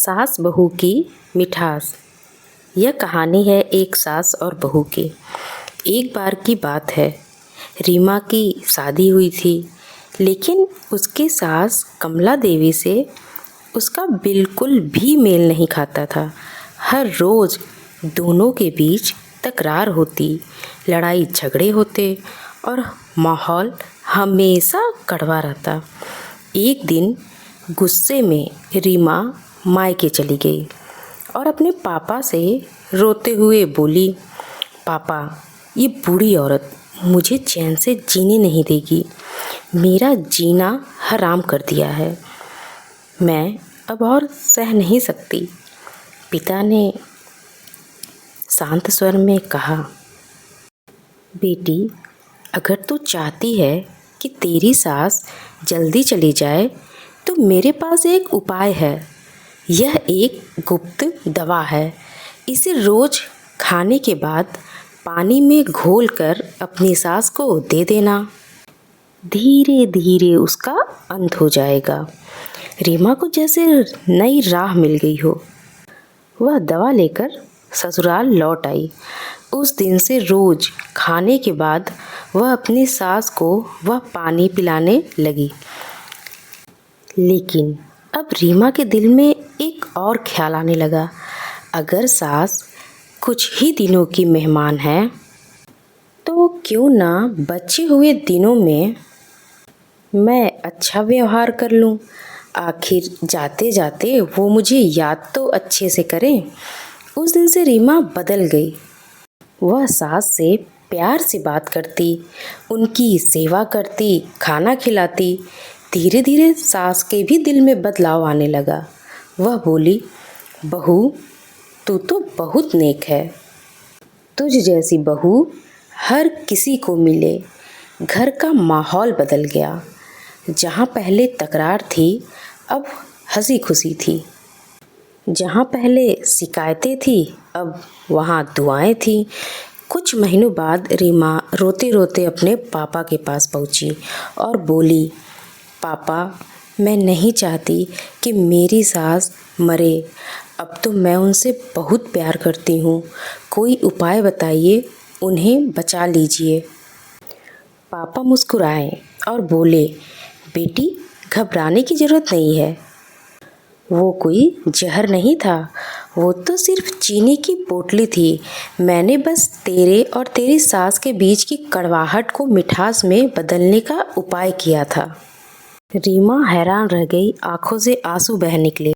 सास बहू की मिठास। यह कहानी है एक सास और बहू की। एक बार की बात है, रीमा की शादी हुई थी, लेकिन उसकी सास कमला देवी से उसका बिल्कुल भी मेल नहीं खाता था। हर रोज़ दोनों के बीच तकरार होती, लड़ाई झगड़े होते और माहौल हमेशा कड़वा रहता। एक दिन गुस्से में रीमा मायके चली गई और अपने पापा से रोते हुए बोली, पापा, ये बूढ़ी औरत मुझे चैन से जीने नहीं देगी। मेरा जीना हराम कर दिया है। मैं अब और सह नहीं सकती। पिता ने शांत स्वर में कहा, बेटी, अगर तू चाहती है कि तेरी सास जल्दी चली जाए तो मेरे पास एक उपाय है। यह एक गुप्त दवा है। इसे रोज़ खाने के बाद पानी में घोलकर अपनी सास को दे देना। धीरे धीरे उसका अंत हो जाएगा। रीमा को जैसे नई राह मिल गई हो। वह दवा लेकर ससुराल लौट आई। उस दिन से रोज़ खाने के बाद वह अपनी सास को वह पानी पिलाने लगी। लेकिन अब रीमा के दिल में एक और ख्याल आने लगा। अगर सास कुछ ही दिनों की मेहमान है तो क्यों ना बचे हुए दिनों में मैं अच्छा व्यवहार कर लूं। आखिर जाते जाते वो मुझे याद तो अच्छे से करें। उस दिन से रीमा बदल गई। वह सास से प्यार से बात करती, उनकी सेवा करती, खाना खिलाती। धीरे धीरे सास के भी दिल में बदलाव आने लगा। वह बोली, बहू, तू तो बहुत नेक है। तुझ जैसी बहू हर किसी को मिले। घर का माहौल बदल गया। जहाँ पहले तकरार थी, अब हंसी खुशी थी। जहाँ पहले शिकायतें थी, अब वहाँ दुआएं थी। कुछ महीनों बाद रीमा रोते रोते अपने पापा के पास पहुँची और बोली, पापा, मैं नहीं चाहती कि मेरी सास मरे। अब तो मैं उनसे बहुत प्यार करती हूँ। कोई उपाय बताइए, उन्हें बचा लीजिए। पापा मुस्कुराए और बोले, बेटी, घबराने की ज़रूरत नहीं है। वो कोई जहर नहीं था, वो तो सिर्फ चीनी की पोटली थी। मैंने बस तेरे और तेरी सास के बीच की कड़वाहट को मिठास में बदलने का उपाय किया था। रीमा हैरान रह गई। आंखों से आंसू बह निकले।